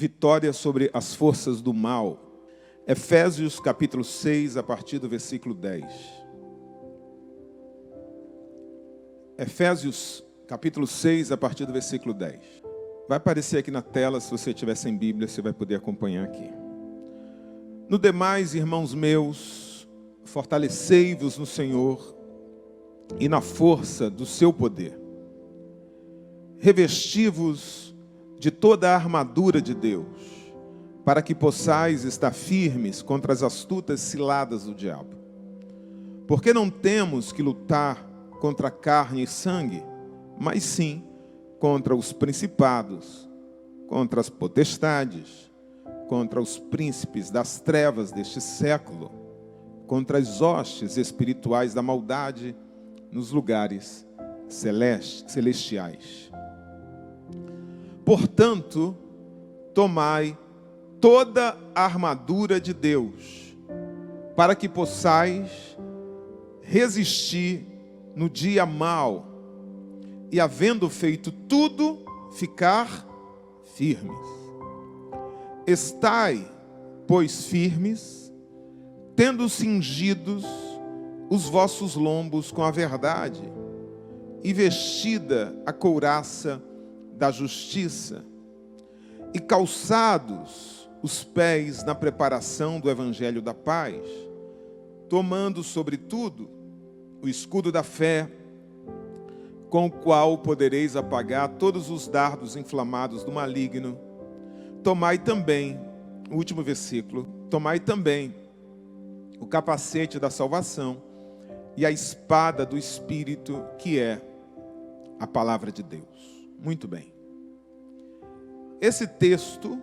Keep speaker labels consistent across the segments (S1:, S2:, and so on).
S1: vitória sobre as forças do mal. Efésios capítulo 6, a partir do versículo 10. Efésios capítulo 6, a partir do versículo 10. Vai aparecer aqui na tela, se você tiver sem Bíblia, você vai poder acompanhar aqui. No demais, irmãos meus, fortalecei-vos no Senhor e na força do seu poder. Revesti-vos de toda a armadura de Deus, para que possais estar firmes contra as astutas ciladas do diabo. Porque não temos que lutar contra carne e sangue, mas sim contra os principados, contra as potestades, contra os príncipes das trevas deste século, contra as hostes espirituais da maldade nos lugares celestiais. Portanto, tomai toda a armadura de Deus, para que possais resistir no dia mau, e havendo feito tudo, ficar firmes. Estai, pois, firmes, tendo cingidos os vossos lombos com a verdade, e vestida a couraça da justiça, e calçados os pés na preparação do evangelho da paz, tomando sobretudo o escudo da fé, com o qual podereis apagar todos os dardos inflamados do maligno. Tomai também, o último versículo, tomai também o capacete da salvação e a espada do Espírito, que é a palavra de Deus. Muito bem. Esse texto,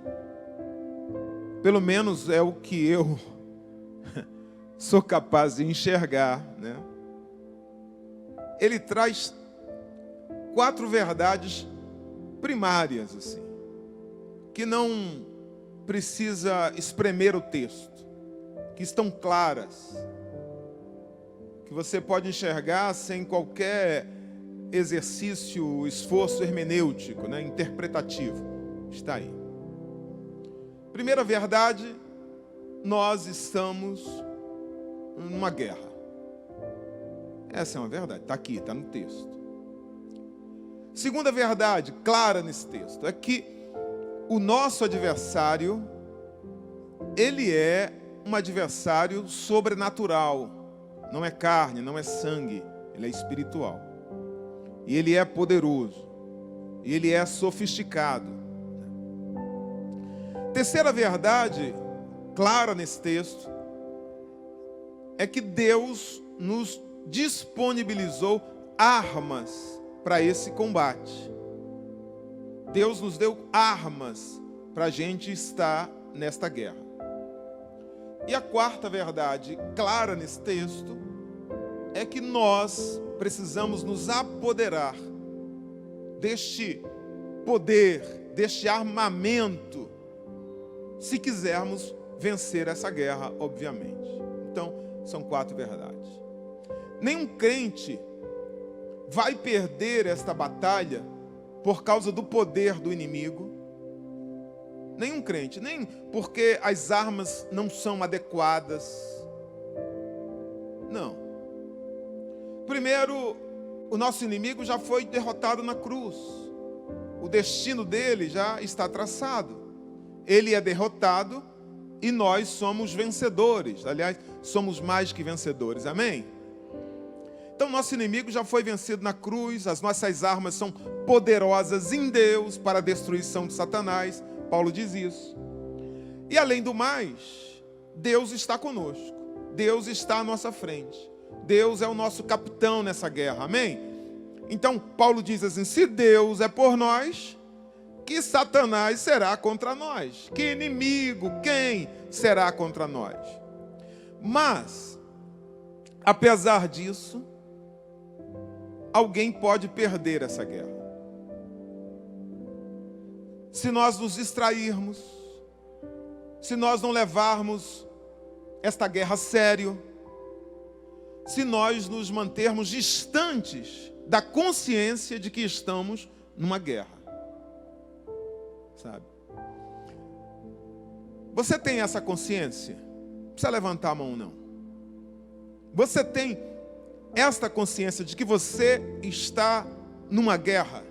S1: pelo menos é o que eu sou capaz de enxergar, né? Ele traz 4 verdades primárias, assim, que não precisa espremer o texto, que estão claras, que você pode enxergar sem qualquer exercício, esforço hermenêutico, né, interpretativo. Está aí. Primeira verdade, nós estamos numa guerra. Essa é uma verdade, está aqui, está no texto. Segunda verdade, clara nesse texto, é que o nosso adversário, ele é um adversário sobrenatural. Não é carne, não é sangue, ele é espiritual. E ele é poderoso. E ele é sofisticado. Terceira verdade, clara nesse texto, é que Deus nos disponibilizou armas para esse combate. Deus nos deu armas para a gente estar nesta guerra. E a quarta verdade, clara nesse texto, é que nós precisamos nos apoderar deste poder, deste armamento, se quisermos vencer essa guerra, obviamente. Então, são 4 verdades. Nenhum crente vai perder esta batalha por causa do poder do inimigo. Nenhum crente, nem porque as armas não são adequadas. Não. Primeiro, o nosso inimigo já foi derrotado na cruz. O destino dele já está traçado. Ele é derrotado e nós somos vencedores. Aliás, somos mais que vencedores. Amém? Então, nosso inimigo já foi vencido na cruz. As nossas armas são poderosas em Deus para a destruição de Satanás. Paulo diz isso. E além do mais, Deus está conosco. Deus está à nossa frente. Deus é o nosso capitão nessa guerra. Amém? Então, Paulo diz assim: se Deus é por nós, que Satanás será contra nós? Que inimigo, quem será contra nós? Mas, apesar disso, alguém pode perder essa guerra. Se nós nos distrairmos, se nós não levarmos esta guerra a sério, se nós nos mantermos distantes da consciência de que estamos numa guerra. Sabe? Você tem essa consciência? Não precisa levantar a mão, não. Você tem esta consciência de que você está numa guerra?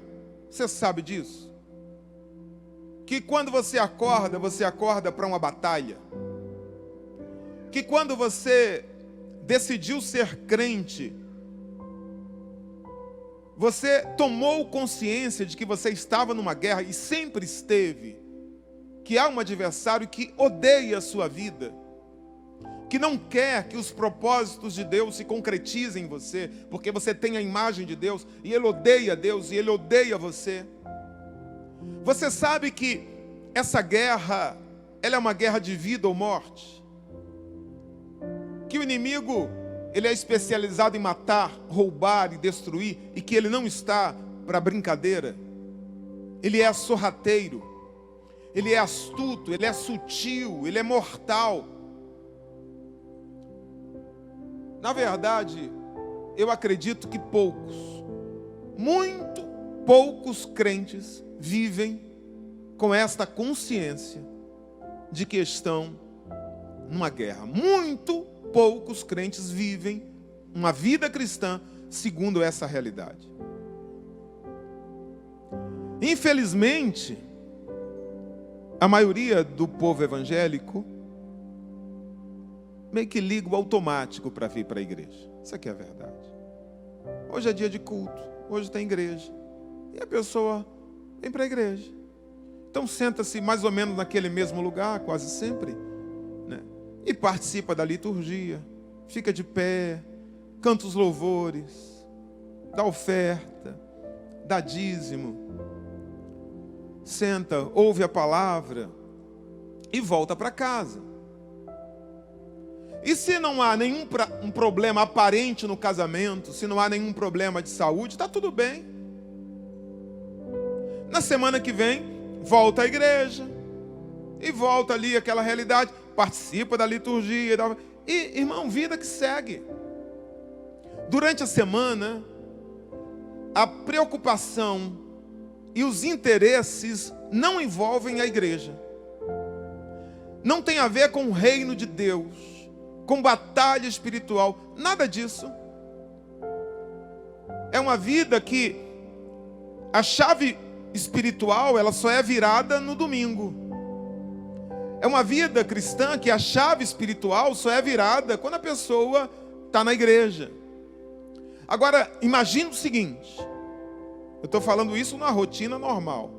S1: Você sabe disso? Que quando você acorda para uma batalha. Que quando você decidiu ser crente, você tomou consciência de que você estava numa guerra e sempre esteve, que há um adversário que odeia a sua vida, que não quer que os propósitos de Deus se concretizem em você, porque você tem a imagem de Deus, e Ele odeia Deus, e Ele odeia você. Você sabe que essa guerra, ela é uma guerra de vida ou morte? Que o inimigo, ele é especializado em matar, roubar e destruir, e que ele não está para brincadeira. Ele é sorrateiro, ele é astuto, ele é sutil, ele é mortal. Na verdade, eu acredito que muito poucos crentes vivem com esta consciência de que estão numa guerra. Muito poucos crentes vivem uma vida cristã segundo essa realidade. Infelizmente, a maioria do povo evangélico meio que liga o automático para vir para a igreja. Isso aqui é a verdade. Hoje é dia de culto, hoje tem igreja. E a pessoa vem para a igreja. Então senta-se mais ou menos naquele mesmo lugar, quase sempre, né? E participa da liturgia, fica de pé, canta os louvores, dá oferta, dá dízimo, senta, ouve a palavra e volta para casa. E se não há nenhum problema aparente no casamento, se não há nenhum problema de saúde, está tudo bem. Na semana que vem, volta à igreja, e volta ali aquela realidade, participa da liturgia, e irmão, vida que segue. Durante a semana, a preocupação e os interesses não envolvem a igreja. Não tem a ver com o reino de Deus, com batalha espiritual, nada disso. É uma vida que a chave espiritual, ela só é virada no domingo. É uma vida cristã que a chave espiritual só é virada quando a pessoa está na igreja. Agora, imagine o seguinte, eu estou falando isso na rotina normal,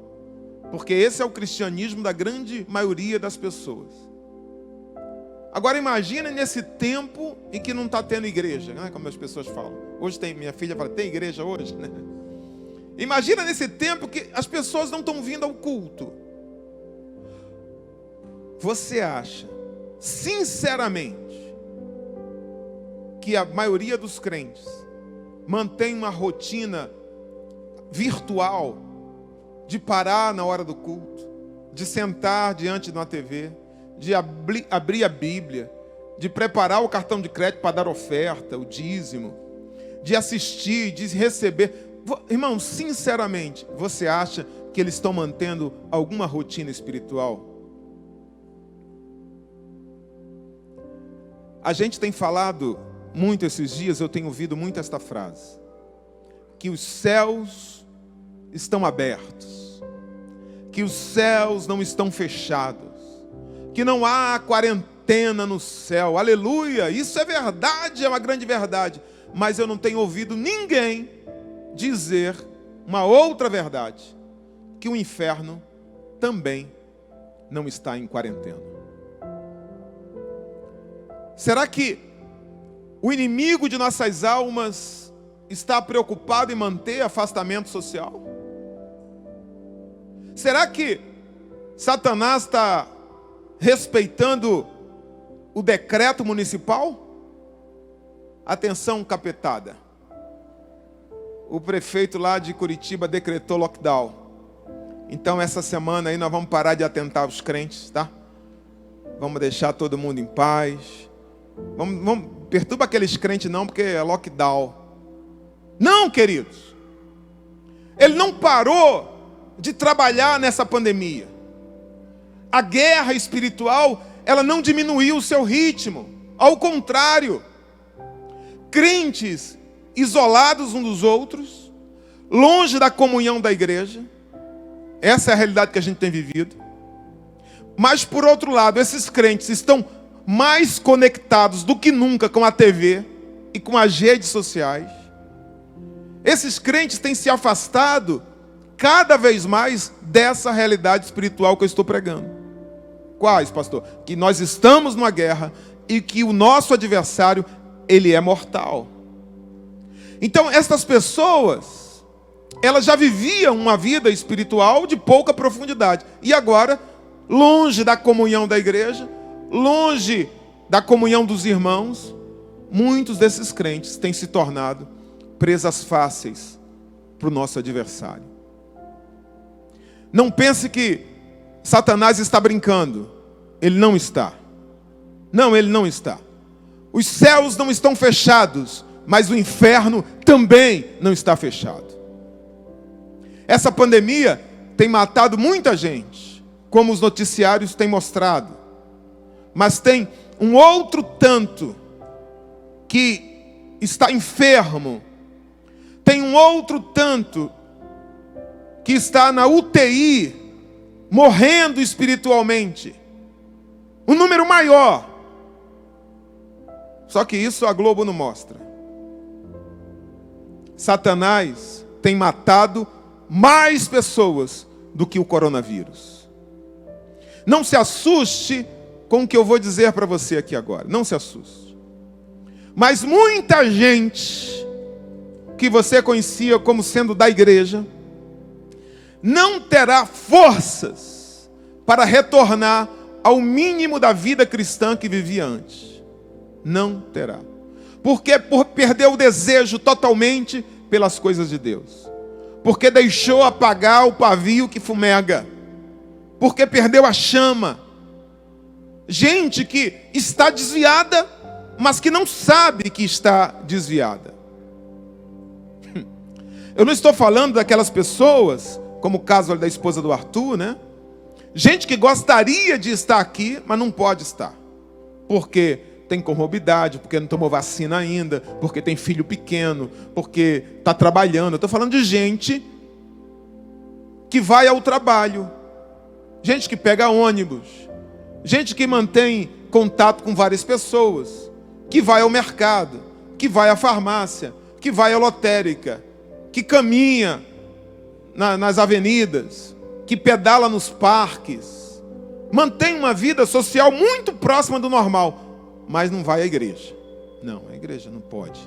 S1: porque esse é o cristianismo da grande maioria das pessoas. Agora imagina nesse tempo em que não está tendo igreja, né? Como as pessoas falam. Hoje tem, minha filha fala, tem igreja hoje? Né? Imagina nesse tempo que as pessoas não estão vindo ao culto. Você acha, sinceramente, que a maioria dos crentes mantém uma rotina virtual de parar na hora do culto, de sentar diante de uma TV, de abrir a Bíblia, de preparar o cartão de crédito para dar oferta, o dízimo, de assistir, de receber? Irmão, sinceramente, você acha que eles estão mantendo alguma rotina espiritual? A gente tem falado muito esses dias, eu tenho ouvido muito esta frase, que os céus estão abertos, que os céus não estão fechados, que não há quarentena no céu. Aleluia, isso é verdade, é uma grande verdade, mas eu não tenho ouvido ninguém dizer uma outra verdade, que o inferno também não está em quarentena. Será que o inimigo de nossas almas está preocupado em manter afastamento social? Será que Satanás está respeitando o decreto municipal? Atenção, capetada. O prefeito lá de Curitiba decretou lockdown. Então essa semana aí nós vamos parar de atentar os crentes, tá? Vamos deixar todo mundo em paz. Vamos perturba aqueles crentes não, porque é lockdown. Não, queridos. Ele não parou de trabalhar nessa pandemia. A guerra espiritual, ela não diminuiu o seu ritmo. Ao contrário, crentes isolados uns dos outros, longe da comunhão da igreja. Essa é a realidade que a gente tem vivido. Mas, por outro lado, esses crentes estão mais conectados do que nunca com a TV e com as redes sociais. Esses crentes têm se afastado cada vez mais dessa realidade espiritual que eu estou pregando. Quais, pastor? Que nós estamos numa guerra e que o nosso adversário, ele é mortal. Então, essas pessoas, elas já viviam uma vida espiritual de pouca profundidade. E agora, longe da comunhão da igreja, longe da comunhão dos irmãos, muitos desses crentes têm se tornado presas fáceis para o nosso adversário. Não pense que Satanás está brincando. Ele não está. Não, ele não está. Os céus não estão fechados, mas o inferno também não está fechado. Essa pandemia tem matado muita gente, como os noticiários têm mostrado. Mas tem um outro tanto que está enfermo. Tem um outro tanto que está na UTI, morrendo espiritualmente. Um número maior. Só que isso a Globo não mostra. Satanás tem matado mais pessoas do que o coronavírus. Não se assuste com o que eu vou dizer para você aqui agora. Não se assuste. Mas muita gente que você conhecia como sendo da igreja não terá forças para retornar ao mínimo da vida cristã que vivia antes. Não terá. Porque perdeu o desejo totalmente pelas coisas de Deus. Porque deixou apagar o pavio que fumega. Porque perdeu a chama. Gente que está desviada, mas que não sabe que está desviada. Eu não estou falando daquelas pessoas, como o caso da esposa do Arthur, né? Gente que gostaria de estar aqui, mas não pode estar. Porque tem comorbidade, porque não tomou vacina ainda, porque tem filho pequeno, porque está trabalhando. Eu estou falando de gente que vai ao trabalho, gente que pega ônibus, gente que mantém contato com várias pessoas, que vai ao mercado, que vai à farmácia, que vai à lotérica, que caminha nas avenidas, que pedala nos parques, mantém uma vida social muito próxima do normal, mas não vai à igreja. Não, a igreja não pode.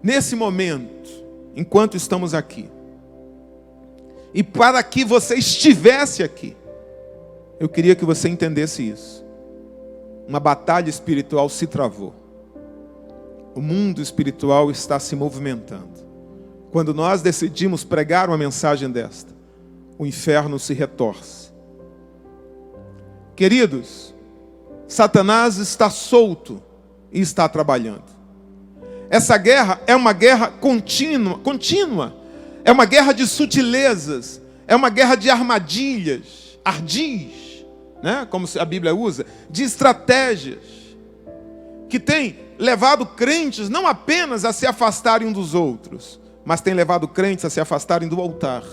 S1: Nesse momento, enquanto estamos aqui, e para que você estivesse aqui, eu queria que você entendesse isso. Uma batalha espiritual se travou. O mundo espiritual está se movimentando. Quando nós decidimos pregar uma mensagem desta, o inferno se retorce. Queridos, Satanás está solto e está trabalhando. Essa guerra é uma guerra contínua. É uma guerra de sutilezas. É uma guerra de armadilhas, ardis, né? Como a Bíblia usa, de estratégias, que tem levado crentes não apenas a se afastarem um dos outros, mas tem levado crentes a se afastarem do altar,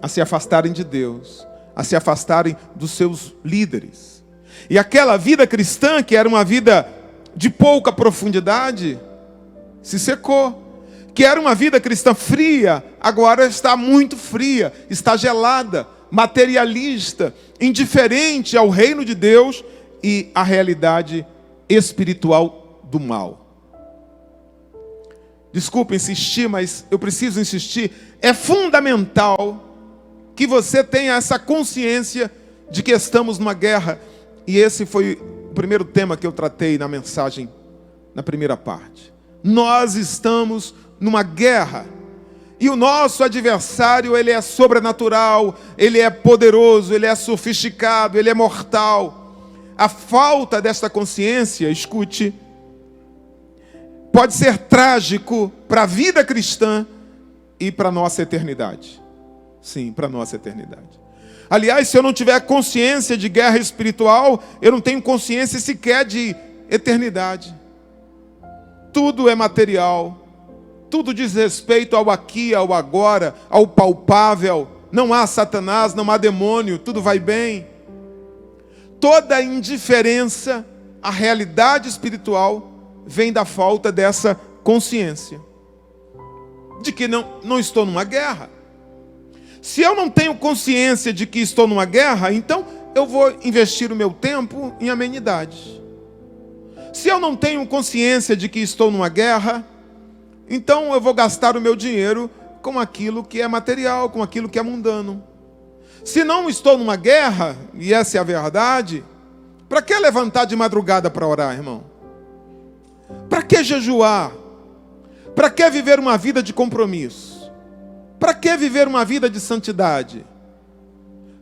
S1: a se afastarem de Deus, a se afastarem dos seus líderes. E aquela vida cristã, que era uma vida de pouca profundidade, se secou. Que era uma vida cristã fria, agora está muito fria, está gelada, materialista, indiferente ao reino de Deus e à realidade espiritual do mal. Desculpa insistir, mas eu preciso insistir. É fundamental que você tenha essa consciência de que estamos numa guerra. E esse foi o primeiro tema que eu tratei na mensagem, na primeira parte. Nós estamos numa guerra. E o nosso adversário, ele é sobrenatural, ele é poderoso, ele é sofisticado, ele é mortal. A falta desta consciência, escute, pode ser trágico para a vida cristã e para a nossa eternidade. Sim, para a nossa eternidade. Aliás, se eu não tiver consciência de guerra espiritual, eu não tenho consciência sequer de eternidade. Tudo é material. Tudo diz respeito ao aqui, ao agora, ao palpável. Não há Satanás, não há demônio, tudo vai bem. Toda indiferença à realidade espiritual vem da falta dessa consciência de que não estou numa guerra. Se eu não tenho consciência de que estou numa guerra, então eu vou investir o meu tempo em amenidade. Se eu não tenho consciência de que estou numa guerra, então eu vou gastar o meu dinheiro com aquilo que é material, com aquilo que é mundano. Se não estou numa guerra, e essa é a verdade, para que levantar de madrugada para orar, irmão? Para que jejuar? Para que viver uma vida de compromisso? Para que viver uma vida de santidade?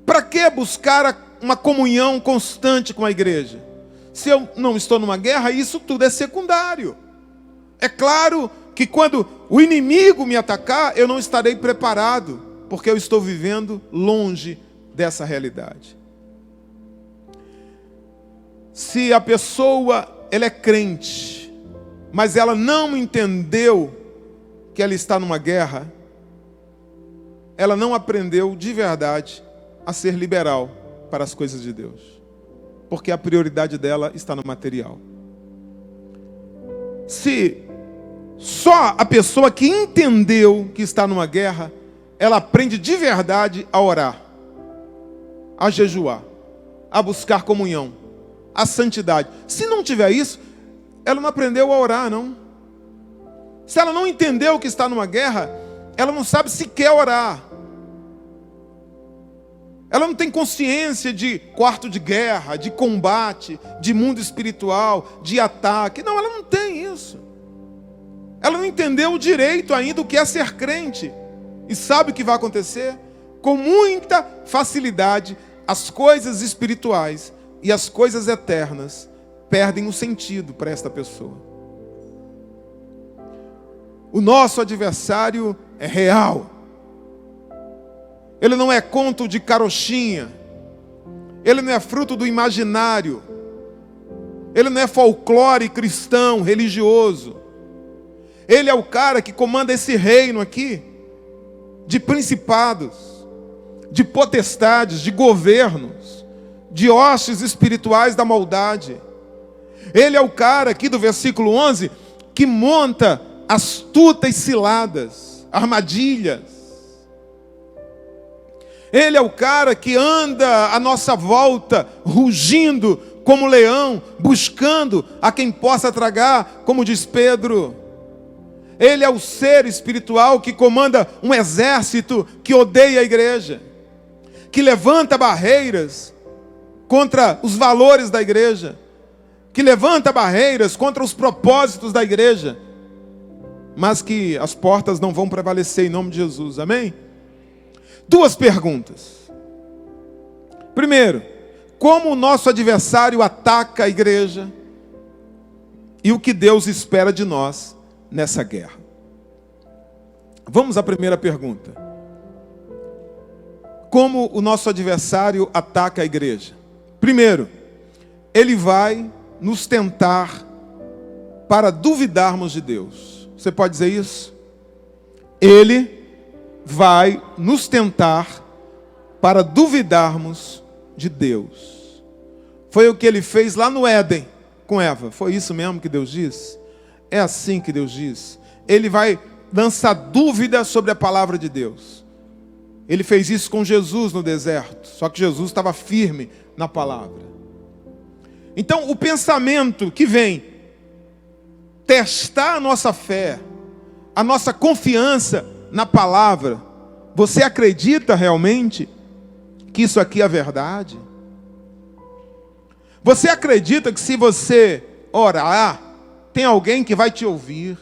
S1: Para que buscar uma comunhão constante com a igreja? Se eu não estou numa guerra, isso tudo é secundário. É claro que quando o inimigo me atacar, eu não estarei preparado, porque eu estou vivendo longe dessa realidade. Se a pessoa ela é crente, mas ela não entendeu que ela está numa guerra, ela não aprendeu de verdade a ser liberal para as coisas de Deus, porque a prioridade dela está no material. Se só a pessoa que entendeu que está numa guerra, ela aprende de verdade a orar, a jejuar, a buscar comunhão, a santidade. Se não tiver isso, ela não aprendeu a orar, não. Se ela não entendeu que está numa guerra, ela não sabe sequer orar. Ela não tem consciência de quarto de guerra, de combate, de mundo espiritual, de ataque. Não, ela não tem isso. Ela não entendeu direito ainda o que é ser crente. E sabe o que vai acontecer? Com muita facilidade, as coisas espirituais e as coisas eternas perdem o sentido para esta pessoa. O nosso adversário é real. Ele não é conto de carochinha. Ele não é fruto do imaginário. Ele não é folclore cristão, religioso. Ele é o cara que comanda esse reino aqui, de principados, de potestades, de governos, de hostes espirituais da maldade. Ele é o cara aqui do versículo 11, que monta astutas ciladas, armadilhas. Ele é o cara que anda à nossa volta, rugindo como leão, buscando a quem possa tragar, como diz Pedro. Ele é o ser espiritual que comanda um exército que odeia a igreja, que levanta barreiras contra os valores da igreja, que levanta barreiras contra os propósitos da igreja, mas que as portas não vão prevalecer em nome de Jesus, amém? Duas perguntas. Primeiro, como o nosso adversário ataca a igreja e o que Deus espera de nós nessa guerra? Vamos à primeira pergunta. Como o nosso adversário ataca a igreja? Primeiro, ele vai nos tentar para duvidarmos de Deus. Você pode dizer isso? Ele vai nos tentar para duvidarmos de Deus. Foi o que ele fez lá no Éden com Eva. Foi isso mesmo que Deus disse? É assim que Deus diz. Ele vai lançar dúvida sobre a palavra de Deus. Ele fez isso com Jesus no deserto, só que Jesus estava firme na palavra. Então o pensamento que vem testar a nossa fé, a nossa confiança na palavra, você acredita realmente que isso aqui é verdade? Você acredita que se você orar, tem alguém que vai te ouvir?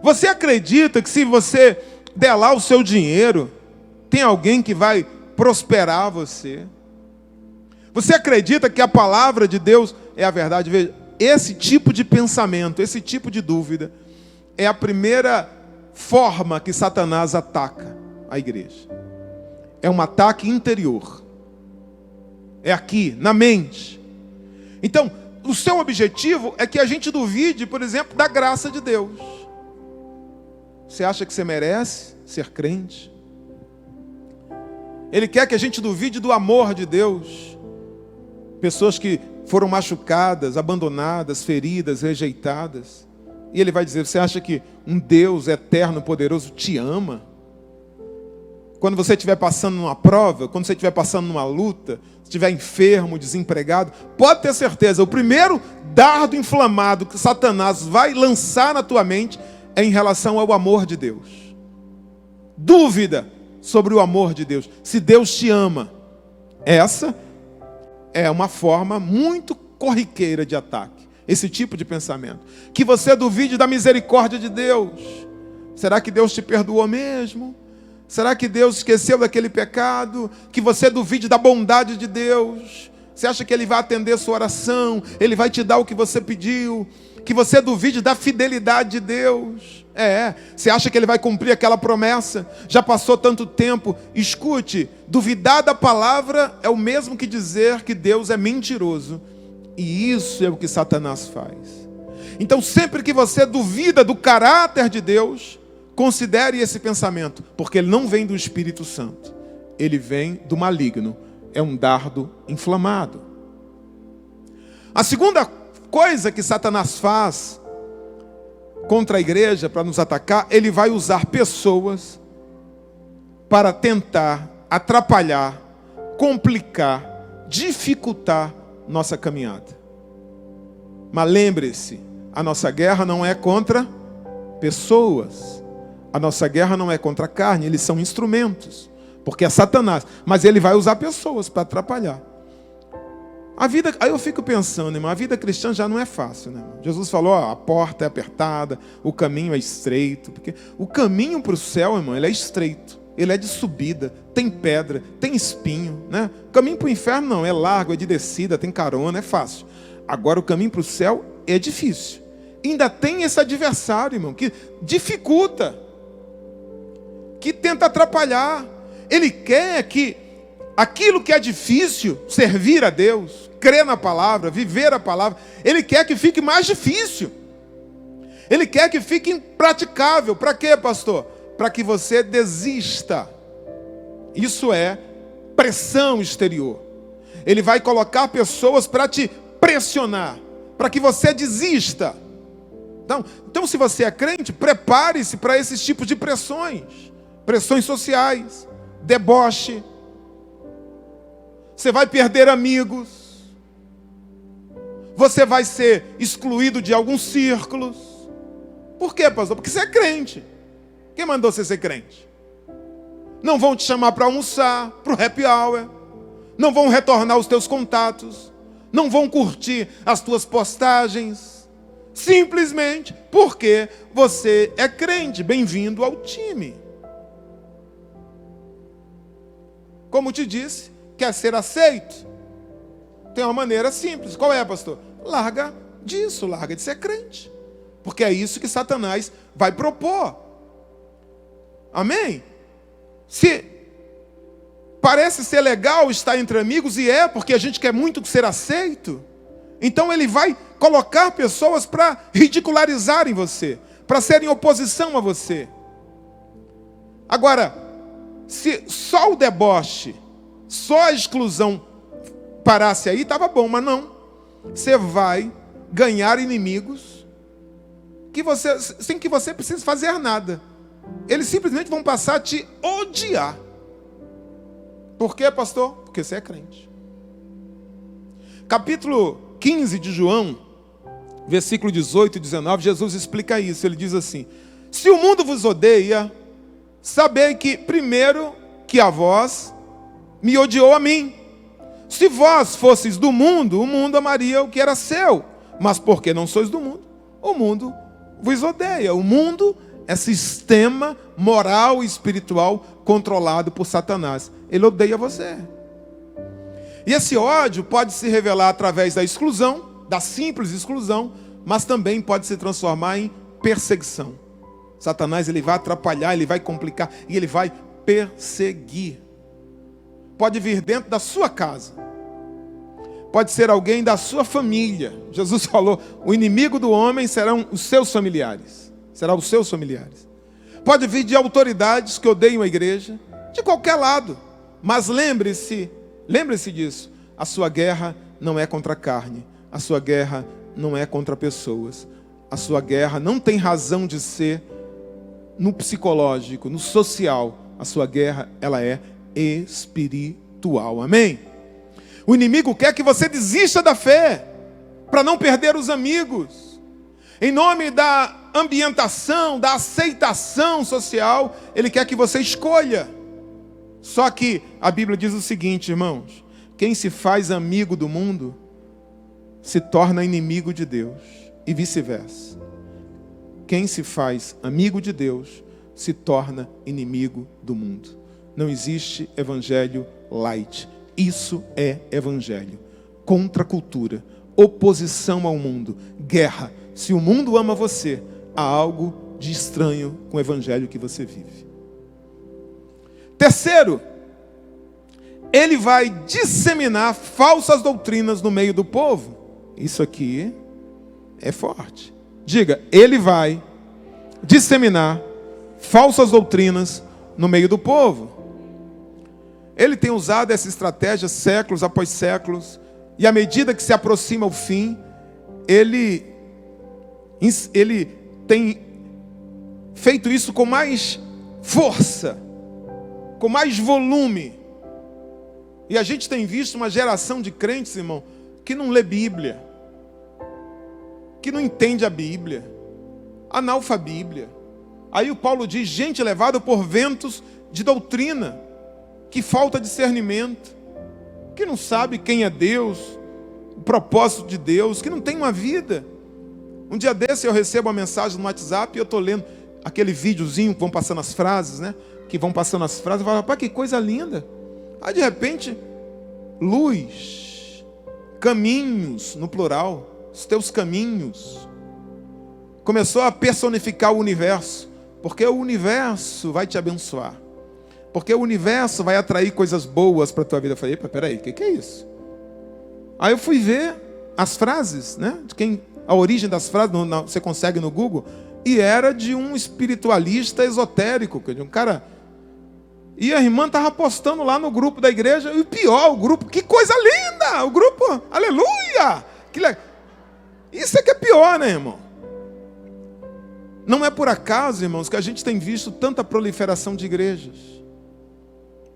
S1: Você acredita que se você der lá o seu dinheiro, tem alguém que vai prosperar você? Você acredita que a palavra de Deus é a verdade? Veja, esse tipo de pensamento, esse tipo de dúvida, é a primeira forma que Satanás ataca a igreja. é um ataque interior. É aqui, na mente. Então, o seu objetivo é que a gente duvide, por exemplo, da graça de Deus. Você acha que você merece ser crente? Ele quer que a gente duvide do amor de Deus. Pessoas que foram machucadas, abandonadas, feridas, rejeitadas. E ele vai dizer, você acha que um Deus eterno, poderoso, te ama? Quando você estiver passando numa prova, quando você estiver passando numa luta, estiver enfermo, desempregado, pode ter certeza, o primeiro dardo inflamado que Satanás vai lançar na tua mente é em relação ao amor de Deus. Dúvida sobre o amor de Deus. Se Deus te ama, essa é uma forma muito corriqueira de ataque. Esse tipo de pensamento. Que você duvide da misericórdia de Deus. Será que Deus te perdoou mesmo? Será que Deus esqueceu daquele pecado? Que você duvide da bondade de Deus? Você acha que Ele vai atender a sua oração? Ele vai te dar o que você pediu? Que você duvide da fidelidade de Deus? Você acha que Ele vai cumprir aquela promessa? Já passou tanto tempo. Escute, duvidar da palavra é o mesmo que dizer que Deus é mentiroso. E isso é o que Satanás faz. Então sempre que você duvida do caráter de Deus, considere esse pensamento, porque ele não vem do Espírito Santo, ele vem do maligno, é um dardo inflamado. A segunda coisa que Satanás faz contra a igreja para nos atacar, ele vai usar pessoas para tentar atrapalhar, complicar, dificultar nossa caminhada. Mas lembre-se, a nossa guerra não é contra pessoas. A nossa guerra não é contra a carne, eles são instrumentos, porque é Satanás, mas ele vai usar pessoas para atrapalhar. A vida, aí eu fico pensando, irmão, a vida cristã já não é fácil, né? Jesus falou, a porta é apertada, o caminho é estreito, porque o caminho para o céu, irmão, ele é estreito, ele é de subida, tem pedra, tem espinho, né? O caminho para o inferno não, é largo, é de descida, tem carona, é fácil. Agora o caminho para o céu é difícil. Ainda tem esse adversário, irmão, que dificulta, que tenta atrapalhar. Ele quer que aquilo que é difícil, servir a Deus, crer na palavra, viver a palavra, ele quer que fique mais difícil. Ele quer que fique impraticável. Para quê, pastor? Para que você desista. Isso é pressão exterior. Ele vai colocar pessoas para te pressionar, para que você desista. Então, se você é crente, prepare-se para esses tipos de pressões. Pressões sociais, deboche. Você vai perder amigos. Você vai ser excluído de alguns círculos. Por quê, pastor? Porque você é crente. Quem mandou você ser crente? Não vão te chamar para almoçar, para o happy hour. Não vão retornar os teus contatos. Não vão curtir as tuas postagens. Simplesmente porque você é crente. Bem-vindo ao time. Como te disse, quer ser aceito? Tem uma maneira simples. Qual é, pastor? Larga disso, larga de ser crente. Porque é isso que Satanás vai propor. Amém? Se parece ser legal estar entre amigos, e é, porque a gente quer muito ser aceito, então ele vai colocar pessoas para ridicularizarem você, para serem oposição a você. Agora, se só o deboche, só a exclusão parasse aí, estava bom, mas não. Você vai ganhar inimigos sem que você precise fazer nada. Eles simplesmente vão passar a te odiar. Por quê, pastor? Porque você é crente. Capítulo 15 de João, versículo 18 e 19, Jesus explica isso. Ele diz assim: se o mundo vos odeia, sabei que primeiro que a vós me odiou a mim. Se vós fosseis do mundo, o mundo amaria o que era seu. Mas porque não sois do mundo, o mundo vos odeia. O mundo é sistema moral e espiritual controlado por Satanás. Ele odeia você. E esse ódio pode se revelar através da exclusão, da simples exclusão, mas também pode se transformar em perseguição. Satanás, ele vai atrapalhar, ele vai complicar e ele vai perseguir. pode vir dentro da sua casa. Pode ser alguém da sua família. Jesus falou, o inimigo do homem serão os seus familiares. Será os seus familiares. Pode vir de autoridades que odeiam a igreja, de qualquer lado. Mas lembre-se disso. A sua guerra não é contra a carne. A sua guerra não é contra pessoas. A sua guerra não tem razão de ser no psicológico, no social. A sua guerra, ela é espiritual. Amém? O inimigo quer que você desista da fé, para não perder os amigos. Em nome da ambientação, da aceitação social, ele quer que você escolha. Só que a Bíblia diz o seguinte, irmãos: quem se faz amigo do mundo, se torna inimigo de Deus, e vice-versa. Quem se faz amigo de Deus, se torna inimigo do mundo. Não existe evangelho light. Isso é evangelho. Contra a cultura, oposição ao mundo, guerra. Se o mundo ama você, há algo de estranho com o evangelho que você vive. Terceiro, ele vai disseminar falsas doutrinas no meio do povo. Isso aqui é forte. Diga, ele vai disseminar falsas doutrinas no meio do povo. Ele tem usado essa estratégia séculos após séculos, e à medida que se aproxima o fim, ele tem feito isso com mais força, com mais volume. E a gente tem visto uma geração de crentes, irmão, que não lê Bíblia, que não entende a Bíblia, analfabíblia. Aí o Paulo diz, gente levada por ventos de doutrina, que falta discernimento, que não sabe quem é Deus, o propósito de Deus, que não tem uma vida. Um dia desse eu recebo uma mensagem no WhatsApp e eu estou lendo aquele videozinho que vão passando as frases, né? Que vão passando as frases, eu falo, rapaz, que coisa linda. Aí de repente, luz, caminhos, no plural, os teus caminhos. Começou a personificar o universo, porque o universo vai te abençoar. Porque o universo vai atrair coisas boas para a tua vida. Eu falei, epa, peraí, o que é isso? Aí eu fui ver as frases, né? A origem das frases, você consegue no Google, e era de um espiritualista esotérico, de um cara. E a irmã estava postando lá no grupo da igreja, e o pior, o grupo, que coisa linda! O grupo, aleluia! Isso é que é pior, né, irmão? Não é por acaso, irmãos, que a gente tem visto tanta proliferação de igrejas.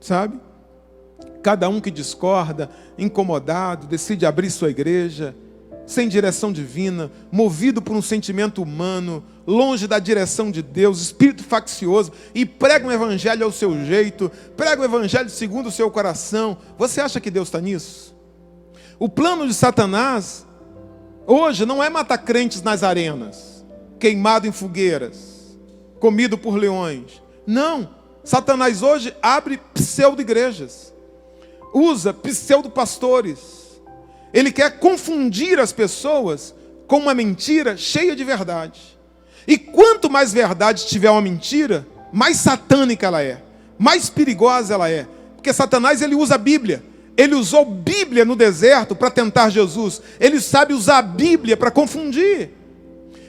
S1: Sabe? Cada um que discorda, incomodado, decide abrir sua igreja, sem direção divina, movido por um sentimento humano, longe da direção de Deus, espírito faccioso, e prega um evangelho ao seu jeito, prega o evangelho segundo o seu coração. Você acha que Deus está nisso? O plano de Satanás, hoje, não é matar crentes nas arenas, queimado em fogueiras, comido por leões. Não. Satanás hoje abre pseudo-igrejas, usa pseudo-pastores. Ele quer confundir as pessoas com uma mentira cheia de verdade. E quanto mais verdade tiver uma mentira, mais satânica ela é, mais perigosa ela é. Porque Satanás, ele usa a Bíblia. Ele usou Bíblia no deserto para tentar Jesus. Ele sabe usar a Bíblia para confundir.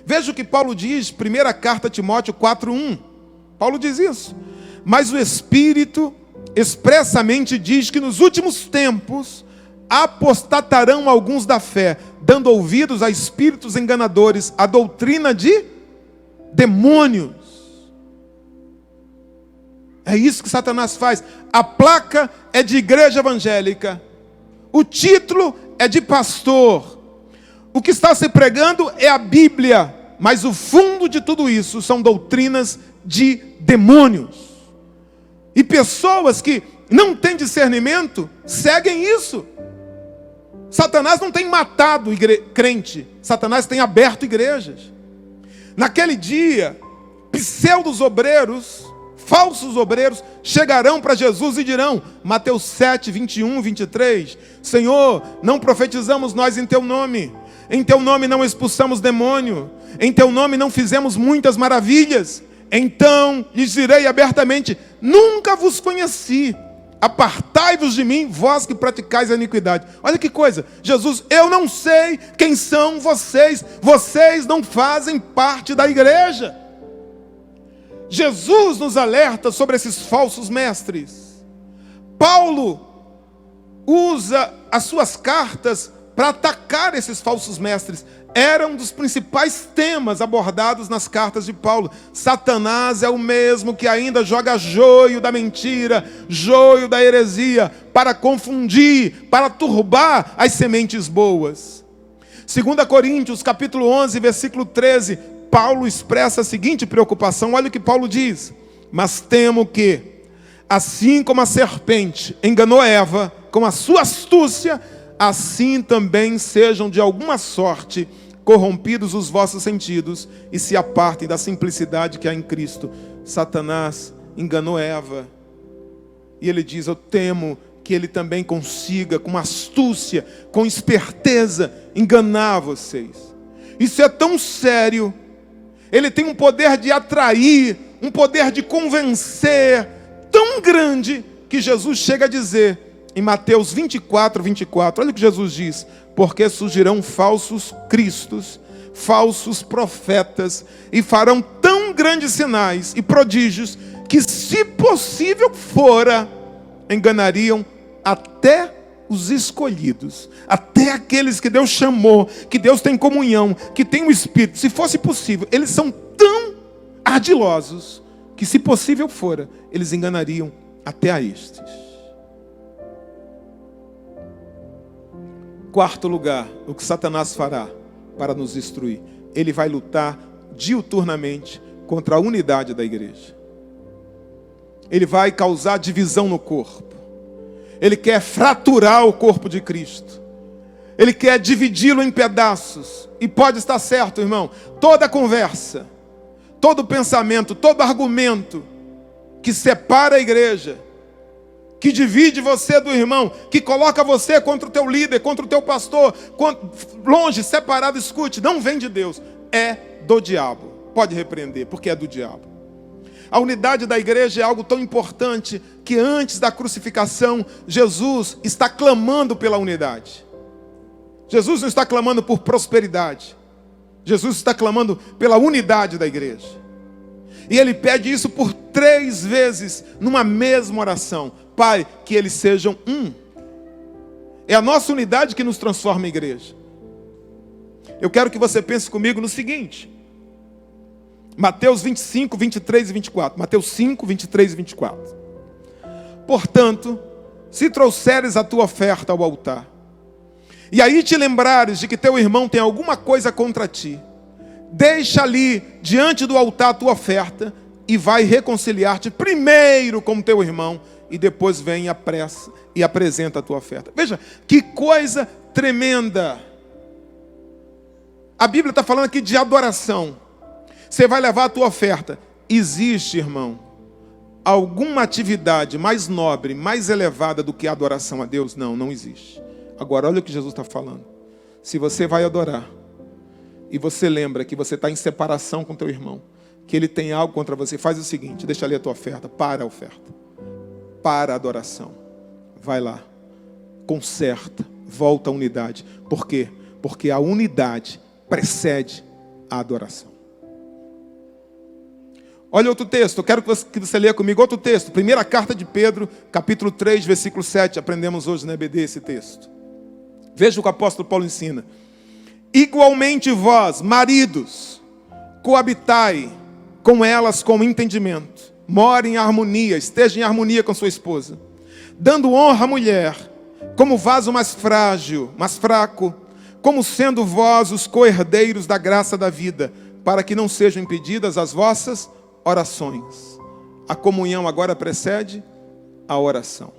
S1: Veja o que Paulo diz, primeira carta a Timóteo 4:1. Paulo diz isso. Mas o Espírito expressamente diz que nos últimos tempos apostatarão alguns da fé, dando ouvidos a espíritos enganadores, a doutrina de demônios. É isso que Satanás faz. A placa é de igreja evangélica, o título é de pastor, o que está se pregando é a Bíblia, mas o fundo de tudo isso são doutrinas de demônios. E pessoas que não têm discernimento seguem isso. Satanás não tem matado crente, Satanás tem aberto igrejas. Naquele dia, pseudos obreiros, falsos obreiros, chegarão para Jesus e dirão, Mateus 7, 21, 23, Senhor, não profetizamos nós em teu nome não expulsamos demônio, em teu nome não fizemos muitas maravilhas. Então lhes direi abertamente, nunca vos conheci, Apartai-vos de mim, vós que praticais a iniquidade. Olha que coisa, Jesus, eu não sei quem são vocês, vocês não fazem parte da igreja. Jesus nos alerta sobre esses falsos mestres. Paulo usa as suas cartas para atacar esses falsos mestres. Era um dos principais temas abordados nas cartas de Paulo. Satanás é o mesmo que ainda joga joio da mentira, joio da heresia, para confundir, para turbar as sementes boas. 2 Coríntios, capítulo 11, versículo 13, Paulo expressa a seguinte preocupação. Olha o que Paulo diz: mas temo que, assim como a serpente enganou Eva com a sua astúcia, assim também sejam de alguma sorte corrompidos os vossos sentidos e se apartem da simplicidade que há em Cristo. Satanás enganou Eva. E ele diz: eu temo que ele também consiga, com astúcia, com esperteza, enganar vocês. Isso é tão sério. Ele tem um poder de atrair, um poder de convencer tão grande, que Jesus chega a dizer em Mateus 24, 24, olha o que Jesus diz: porque surgirão falsos cristos, falsos profetas, e farão tão grandes sinais e prodígios, que se possível fora, enganariam até os escolhidos, até aqueles que Deus chamou, que Deus tem comunhão, que tem o Espírito. Se fosse possível, eles são tão ardilosos, que se possível fora, eles enganariam até a estes. Quarto lugar, o que Satanás fará para nos destruir? Ele vai lutar diuturnamente contra a unidade da igreja. Ele vai causar divisão no corpo. Ele quer fraturar o corpo de Cristo. Ele quer dividi-lo em pedaços. E pode estar certo, irmão, toda conversa, todo pensamento, todo argumento que separa a igreja, que divide você do irmão, que coloca você contra o teu líder, contra o teu pastor, longe, separado, escute, não vem de Deus, é do diabo. Pode repreender, porque é do diabo. A unidade da igreja é algo tão importante que antes da crucificação, Jesus está clamando pela unidade. Jesus não está clamando por prosperidade. Jesus está clamando pela unidade da igreja. E ele pede isso por 3 vezes numa mesma oração. Pai, que eles sejam um. É a nossa unidade que nos transforma em igreja. Eu quero que você pense comigo no seguinte: Mateus 25, 23 e 24. Mateus 5, 23 e 24. Portanto, se trouxeres a tua oferta ao altar, e aí te lembrares de que teu irmão tem alguma coisa contra ti, deixa ali diante do altar a tua oferta, e vai reconciliar-te primeiro com teu irmão, e depois vem à pressa e apresenta a tua oferta. Veja, que coisa tremenda. A Bíblia está falando aqui de adoração. Você vai levar a tua oferta. Existe, irmão, alguma atividade mais nobre, mais elevada do que a adoração a Deus? Não, não existe. Agora, olha o que Jesus está falando. Se você vai adorar, e você lembra que você está em separação com teu irmão, que ele tem algo contra você, faz o seguinte: deixa ali a tua oferta, para a oferta, para a adoração, vai lá, conserta, volta à unidade. Por quê? Porque a unidade precede a adoração. Olha outro texto, eu quero que você leia comigo outro texto. Primeira carta de Pedro, capítulo 3, versículo 7. Aprendemos hoje na EBD esse texto. Veja o que o apóstolo Paulo ensina. Igualmente vós, maridos, coabitai com elas com entendimento. More em harmonia, esteja em harmonia com sua esposa, dando honra à mulher, como vaso mais frágil, mais fraco, como sendo vós os co-herdeiros da graça da vida, para que não sejam impedidas as vossas orações. A comunhão agora precede a oração.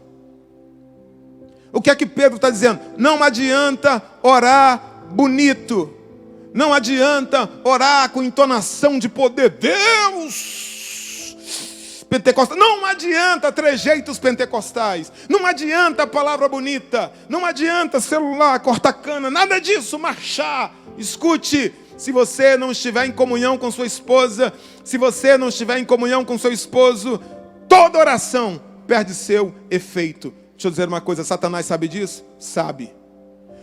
S1: O que é que Pedro está dizendo? Não adianta orar bonito, não adianta orar com entonação de poder. Deus pentecostal, não adianta trejeitos pentecostais, não adianta palavra bonita, não adianta celular, cortar cana, nada disso, marchar. Escute, se você não estiver em comunhão com sua esposa, se você não estiver em comunhão com seu esposo, toda oração perde seu efeito. Deixa eu dizer uma coisa, Satanás sabe disso? Sabe.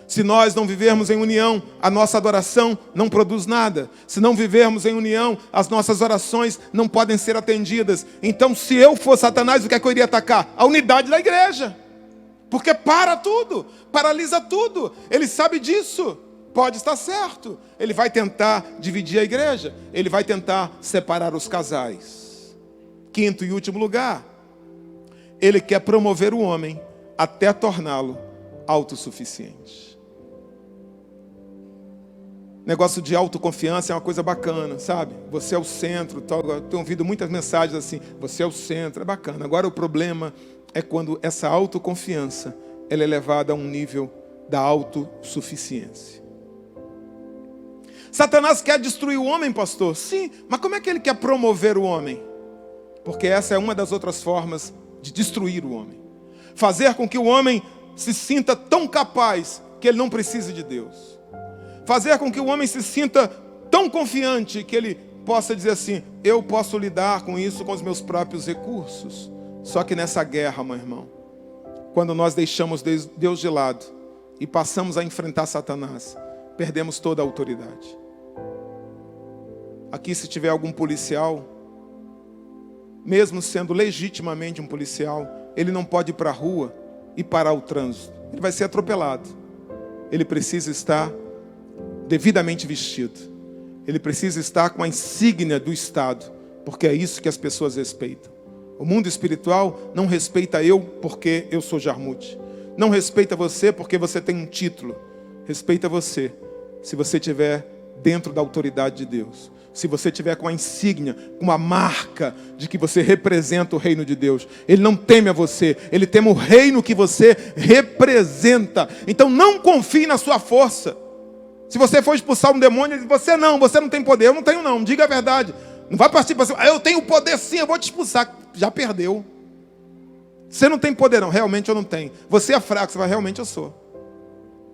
S1: Se nós não vivermos em união, a nossa adoração não produz nada. Se não vivermos em união, as nossas orações não podem ser atendidas. Então, se eu for Satanás, o que é que eu iria atacar? A unidade da igreja. Porque para tudo, paralisa tudo. Ele sabe disso. Pode estar certo. Ele vai tentar dividir a igreja. Ele vai tentar separar os casais. Quinto e último lugar, ele quer promover o homem até torná-lo autossuficiente. Negócio de autoconfiança é uma coisa bacana, sabe? Você é o centro. Eu tenho ouvido muitas mensagens assim, você é o centro, é bacana. Agora o problema é quando essa autoconfiança ela é levada a um nível da autossuficiência. Satanás quer destruir o homem, pastor? Sim, mas como é que ele quer promover o homem? Porque essa é uma das outras formas de destruir o homem. Fazer com que o homem se sinta tão capaz que ele não precise de Deus. Fazer com que o homem se sinta tão confiante que ele possa dizer assim, eu posso lidar com isso com os meus próprios recursos. Só que nessa guerra, meu irmão, quando nós deixamos Deus de lado e passamos a enfrentar Satanás, perdemos toda a autoridade. Aqui, se tiver algum policial, mesmo sendo legitimamente um policial, ele não pode ir para a rua e parar o trânsito. Ele vai ser atropelado. Ele precisa estar devidamente vestido. Ele precisa estar com a insígnia do Estado, porque é isso que as pessoas respeitam. O mundo espiritual não respeita eu porque eu sou Jarmuth. Não respeita você porque você tem um título. Respeita você se você estiver dentro da autoridade de Deus. Se você estiver com a insígnia, com a marca de que você representa o reino de Deus. Ele não teme a você, ele teme o reino que você representa. Então não confie na sua força. Se você for expulsar um demônio, ele diz, você não tem poder. Eu não tenho não, diga a verdade. Não vai partir para cima, eu tenho poder sim, eu vou te expulsar. Já perdeu. Você não tem poder não, realmente eu não tenho. Você é fraco, você vai, realmente eu sou.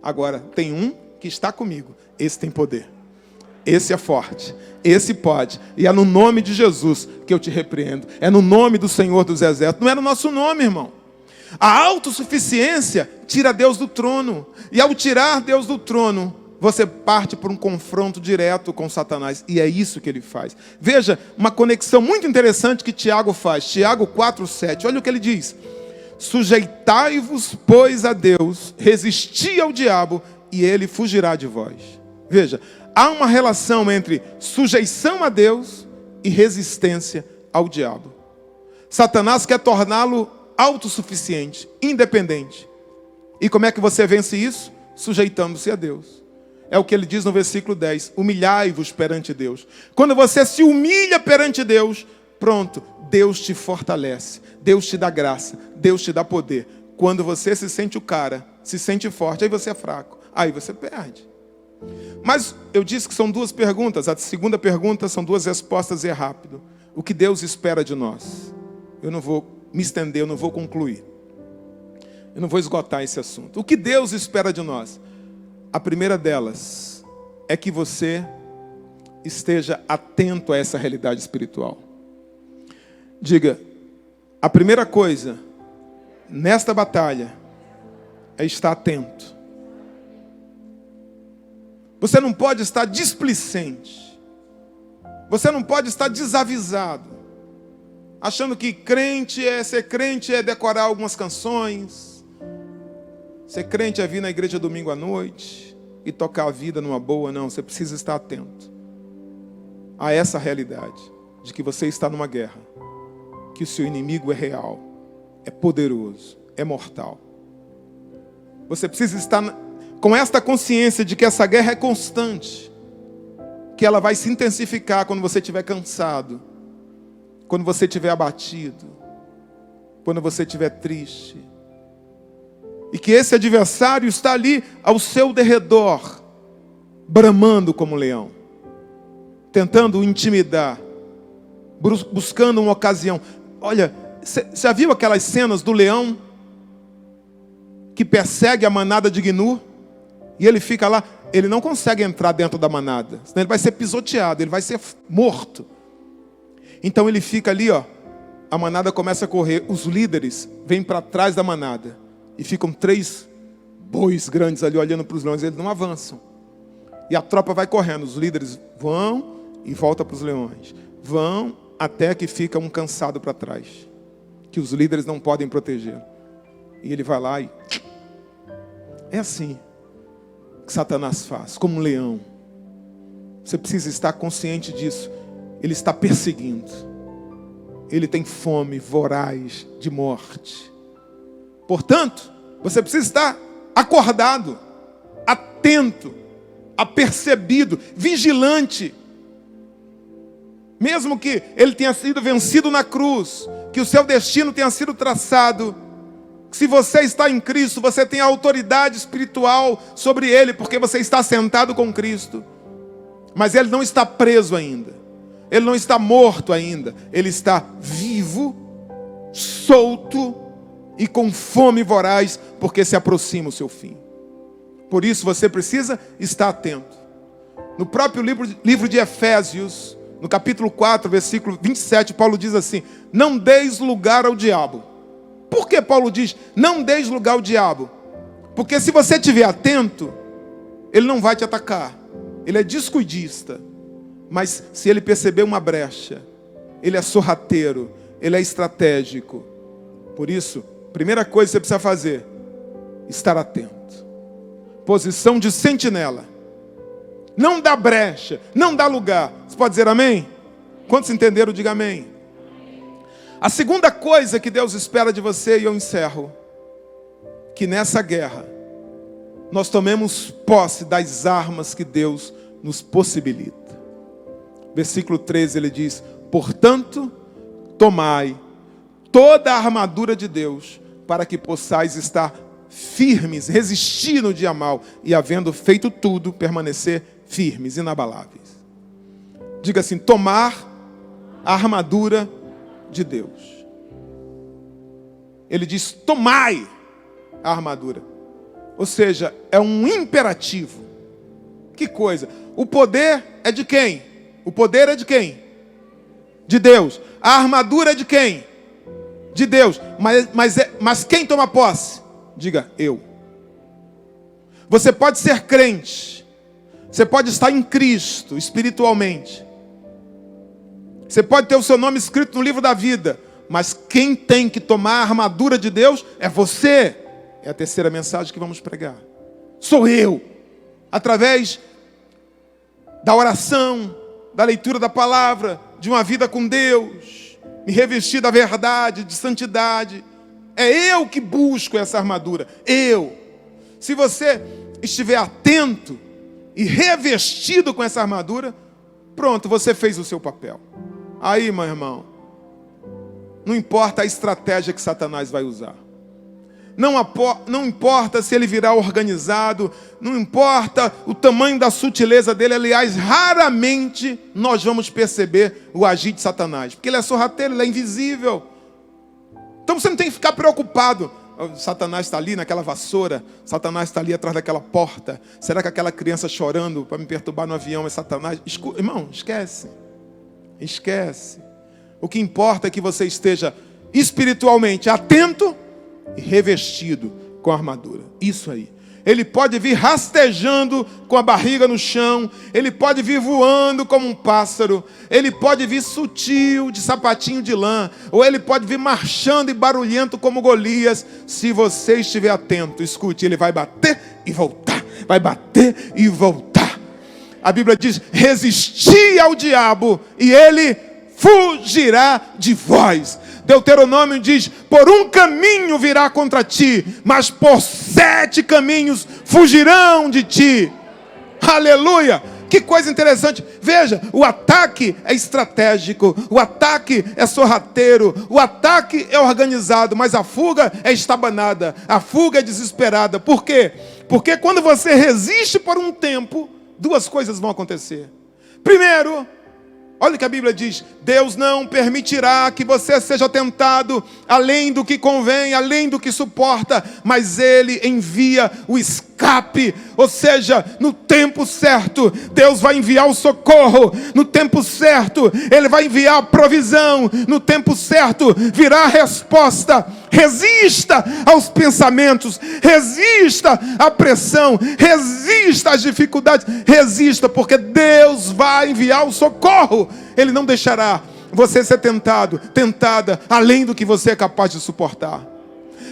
S1: Agora, tem um que está comigo, esse tem poder. Esse é forte, esse pode. E é no nome de Jesus que eu te repreendo. É no nome do Senhor dos Exércitos. Não é no nosso nome, irmão. A autossuficiência tira Deus do trono. E ao tirar Deus do trono, você parte por um confronto direto com Satanás. E é isso que ele faz. Veja, uma conexão muito interessante que Tiago faz. Tiago 4:7. Olha o que ele diz. Sujeitai-vos, pois, a Deus, resisti ao diabo, e ele fugirá de vós. Veja, há uma relação entre sujeição a Deus e resistência ao diabo. Satanás quer torná-lo autossuficiente, independente. E como é que você vence isso? Sujeitando-se a Deus. É o que ele diz no versículo 10. Humilhai-vos perante Deus. Quando você se humilha perante Deus, pronto, Deus te fortalece. Deus te dá graça. Deus te dá poder. Quando você se sente o cara, se sente forte, aí você é fraco. Aí você perde. Mas eu disse que são duas perguntas. A segunda pergunta são duas respostas e é rápido. O que Deus espera de nós? Eu não vou me estender, eu não vou concluir. Eu não vou esgotar esse assunto. O que Deus espera de nós? A primeira delas é que você esteja atento a essa realidade espiritual. Diga, a primeira coisa nesta batalha é estar atento. Você não pode estar displicente. Você não pode estar desavisado. Achando que ser crente é decorar algumas canções. Ser crente é vir na igreja domingo à noite e tocar a vida numa boa. Não, você precisa estar atento a essa realidade de que você está numa guerra. Que o seu inimigo é real, é poderoso, é mortal. Você precisa estar com esta consciência de que essa guerra é constante, que ela vai se intensificar quando você estiver cansado, quando você estiver abatido, quando você estiver triste, e que esse adversário está ali ao seu derredor, bramando como leão, tentando o intimidar, buscando uma ocasião. Olha, você já viu aquelas cenas do leão que persegue a manada de gnu? E ele fica lá, ele não consegue entrar dentro da manada, senão ele vai ser pisoteado, ele vai ser morto. Então ele fica ali, a manada começa a correr, os líderes vêm para trás da manada e ficam 3 bois grandes ali olhando para os leões, eles não avançam. E a tropa vai correndo, os líderes vão e voltam para os leões. Vão até que fica um cansado para trás, que os líderes não podem proteger. E ele vai lá e... É assim que Satanás faz, como um leão. Você precisa estar consciente disso. Ele está perseguindo. Ele tem fome voraz de morte. Portanto, você precisa estar acordado, atento, apercebido, vigilante. Mesmo que ele tenha sido vencido na cruz, que o seu destino tenha sido traçado, se você está em Cristo, você tem autoridade espiritual sobre ele, porque você está sentado com Cristo. Mas ele não está preso ainda. Ele não está morto ainda. Ele está vivo, solto e com fome voraz, porque se aproxima o seu fim. Por isso você precisa estar atento. No próprio livro de Efésios, no capítulo 4, versículo 27, Paulo diz assim: não deis lugar ao diabo. Por que Paulo diz, não deis lugar ao diabo? Porque se você estiver atento, ele não vai te atacar. Ele é descuidista. Mas se ele perceber uma brecha, ele é sorrateiro, ele é estratégico. Por isso, primeira coisa que você precisa fazer, estar atento. Posição de sentinela. Não dá brecha, não dá lugar. Você pode dizer amém? Quantos entenderam, diga amém. A segunda coisa que Deus espera de você, e eu encerro, que nessa guerra, nós tomemos posse das armas que Deus nos possibilita. Versículo 13, ele diz: portanto, tomai toda a armadura de Deus, para que possais estar firmes, resistir no dia mau, e havendo feito tudo, permanecer firmes, inabaláveis. Diga assim: tomar a armadura de Deus. Ele diz: tomai a armadura. Ou seja, é um imperativo. Que coisa! O poder é de quem? O poder é de quem? De Deus. A armadura é de quem? De Deus. Mas quem toma posse? Diga, eu. Você pode ser crente. Você pode estar em Cristo espiritualmente. Você pode ter o seu nome escrito no livro da vida. Mas quem tem que tomar a armadura de Deus é você. É a terceira mensagem que vamos pregar. Sou eu. Através da oração, da leitura da palavra, de uma vida com Deus, me revestir da verdade, de santidade. É eu que busco essa armadura. Eu. Se você estiver atento e revestido com essa armadura, pronto, você fez o seu papel. Aí, meu irmão, não importa a estratégia que Satanás vai usar. Não importa se ele virá organizado, não importa o tamanho da sutileza dele. Aliás, raramente nós vamos perceber o agir de Satanás, porque ele é sorrateiro, ele é invisível. Então você não tem que ficar preocupado. Satanás está ali naquela vassoura, Satanás está ali atrás daquela porta. Será que aquela criança chorando para me perturbar no avião é Satanás? Irmão, esquece. Esquece. O que importa é que você esteja espiritualmente atento e revestido com a armadura. Isso aí. Ele pode vir rastejando com a barriga no chão. Ele pode vir voando como um pássaro. Ele pode vir sutil de sapatinho de lã. Ou ele pode vir marchando e barulhento como Golias. Se você estiver atento, escute, ele vai bater e voltar. Vai bater e voltar. A Bíblia diz: resisti ao diabo e ele fugirá de vós. Deuteronômio diz: por um caminho virá contra ti, mas por 7 caminhos fugirão de ti. Aleluia! Que coisa interessante. Veja, o ataque é estratégico, o ataque é sorrateiro, o ataque é organizado, mas a fuga é estabanada, a fuga é desesperada. Por quê? Porque quando você resiste por um tempo, 2 coisas vão acontecer. Primeiro, Olha o que a Bíblia diz: Deus não permitirá que você seja tentado além do que convém, além do que suporta, mas Ele envia o escape. Ou seja, no tempo certo, Deus vai enviar o socorro. No tempo certo, Ele vai enviar a provisão. No tempo certo, virá a resposta. Resista aos pensamentos, resista à pressão, resista às dificuldades, resista, porque Deus vai enviar o socorro. Ele não deixará você ser tentada, além do que você é capaz de suportar.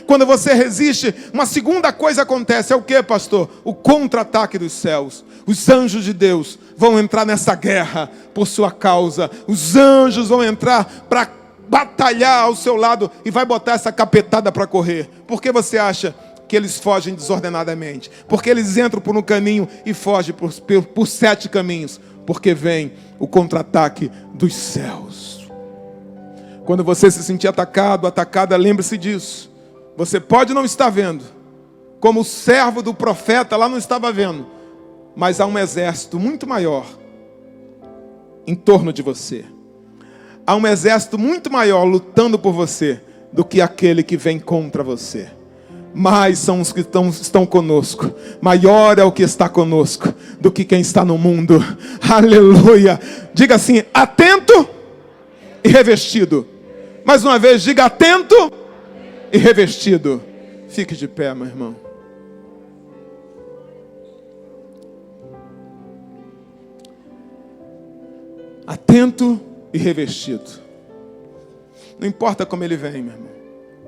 S1: Quando você resiste, uma segunda coisa acontece. É o que, pastor? O contra-ataque dos céus. Os anjos de Deus vão entrar nessa guerra por sua causa. Os anjos vão entrar para batalhar ao seu lado e vai botar essa capetada para correr. Por que você acha que eles fogem desordenadamente? Porque eles entram por um caminho e fogem por 7 caminhos. Porque vem o contra-ataque dos céus. Quando você se sentir atacada, lembre-se disso. Você pode não estar vendo, como o servo do profeta lá não estava vendo, mas há um exército muito maior em torno de você. Há um exército muito maior lutando por você do que aquele que vem contra você. Mais são os que estão conosco. Maior é o que está conosco do que quem está no mundo. Aleluia. Diga assim: atento e revestido. Mais uma vez, diga: atento e revestido. Fique de pé, meu irmão. Atento e revestido. Não importa como ele vem, meu irmão.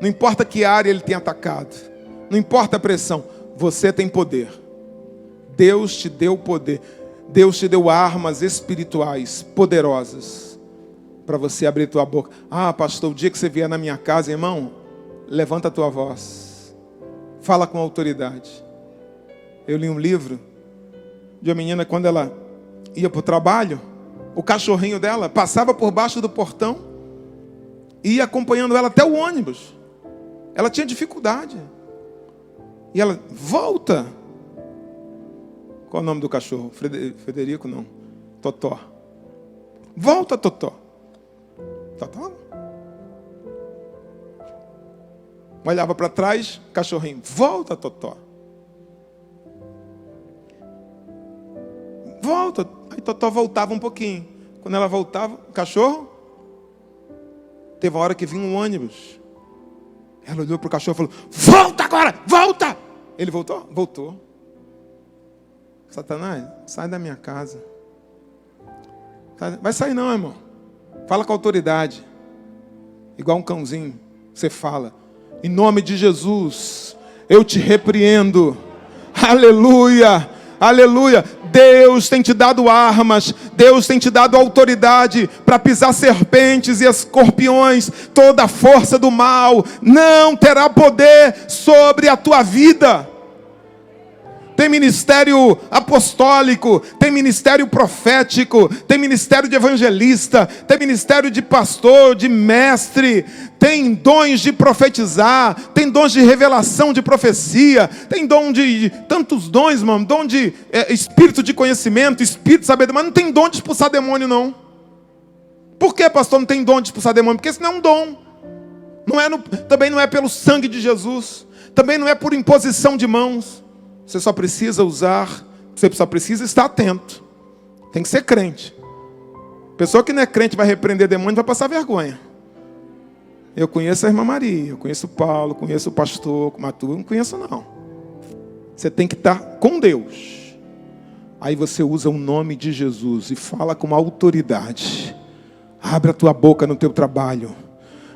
S1: Não importa que área ele tem atacado. Não importa a pressão. Você tem poder. Deus te deu poder. Deus te deu armas espirituais poderosas para você abrir tua boca. Ah, pastor, o dia que você vier na minha casa, irmão, levanta a tua voz. Fala com autoridade. Eu li um livro de uma menina, quando ela ia para o trabalho, o cachorrinho dela passava por baixo do portão e ia acompanhando ela até o ônibus. Ela tinha dificuldade. E ela: volta. Qual é o nome do cachorro? Frederico, não. Totó. Volta, Totó. Totó. Olhava para trás, cachorrinho: volta, Totó. Volta. Aí Totó voltava um pouquinho. Quando ela voltava, o cachorro, teve uma hora que vinha um ônibus. Ela olhou para o cachorro e falou: volta agora, volta. Ele voltou? Voltou. Satanás, sai da minha casa. Vai sair não, irmão. Fala com autoridade. Igual um cãozinho. Você fala: em nome de Jesus, eu te repreendo. Aleluia, aleluia. Deus tem te dado armas, Deus tem te dado autoridade para pisar serpentes e escorpiões. Toda a força do mal não terá poder sobre a tua vida. Tem ministério apostólico, tem ministério profético, tem ministério de evangelista, tem ministério de pastor, de mestre, tem dons de profetizar, tem dons de revelação, de profecia, tem dom de tantos dons, mano, dom de espírito de conhecimento, espírito de sabedoria, mas não tem dom de expulsar demônio, não. Por que, pastor, não tem dom de expulsar demônio? Porque isso não é um dom. Também não é pelo sangue de Jesus, também não é por imposição de mãos. Você só precisa você só precisa estar atento. Tem que ser crente. Pessoa que não é crente vai repreender demônio, vai passar vergonha. Eu conheço a irmã Maria, eu conheço o Paulo, conheço o pastor, mas tu não conheço não. Você tem que estar com Deus. Aí você usa o nome de Jesus e fala com uma autoridade. Abre a tua boca no teu trabalho.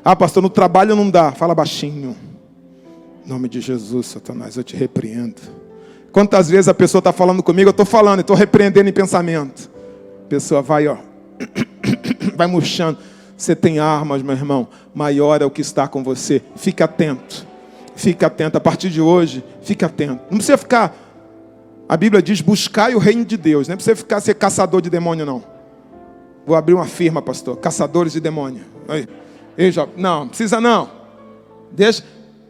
S1: Ah, pastor, no trabalho não dá. Fala baixinho. Em nome de Jesus, Satanás, eu te repreendo. Quantas vezes a pessoa está falando comigo, eu estou falando, eu estou repreendendo em pensamento. A pessoa vai, vai murchando. Você tem armas, meu irmão. Maior é o que está com você. Fique atento. Fique atento. A partir de hoje, fique atento. Não precisa ficar... A Bíblia diz: buscai o reino de Deus. Não é para você ser caçador de demônio, não. Vou abrir uma firma, pastor. Caçadores de demônio. Não, precisa não.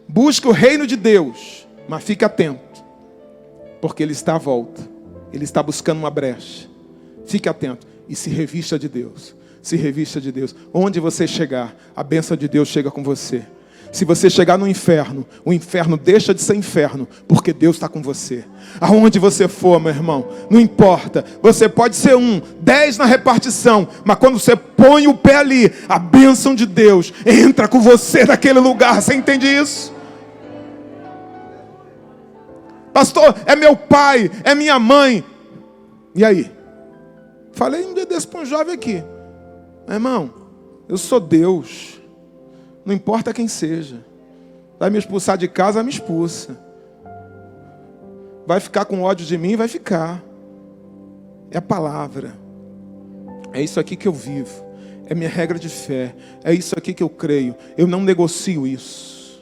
S1: Busque o reino de Deus. Mas fique atento. Porque Ele está à volta. Ele está buscando uma brecha. Fique atento e se revista de Deus. se revista de Deus. Onde você chegar, a bênção de Deus chega com você. Se você chegar no inferno, o inferno deixa de ser inferno, porque Deus está com você. Aonde você for, meu irmão, não importa. Você pode ser 10 na repartição, mas quando você põe o pé ali, a bênção de Deus entra com você naquele lugar. Você entende isso? Pastor, é meu pai, é minha mãe. E aí? Falei um dia desse para um jovem aqui. Meu irmão, eu sou Deus. Não importa quem seja. Vai me expulsar de casa, me expulsa. Vai ficar com ódio de mim? Vai ficar. É a palavra. É isso aqui que eu vivo. É minha regra de fé. É isso aqui que eu creio. Eu não negocio isso.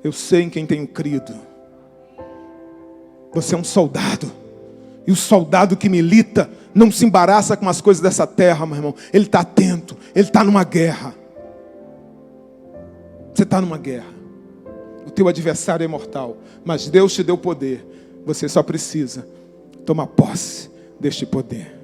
S1: Eu sei em quem tenho crido. Você é um soldado. E o soldado que milita não se embaraça com as coisas dessa terra, meu irmão. Ele está atento. Ele está numa guerra. Você está numa guerra. O teu adversário é mortal, mas Deus te deu poder. Você só precisa tomar posse deste poder.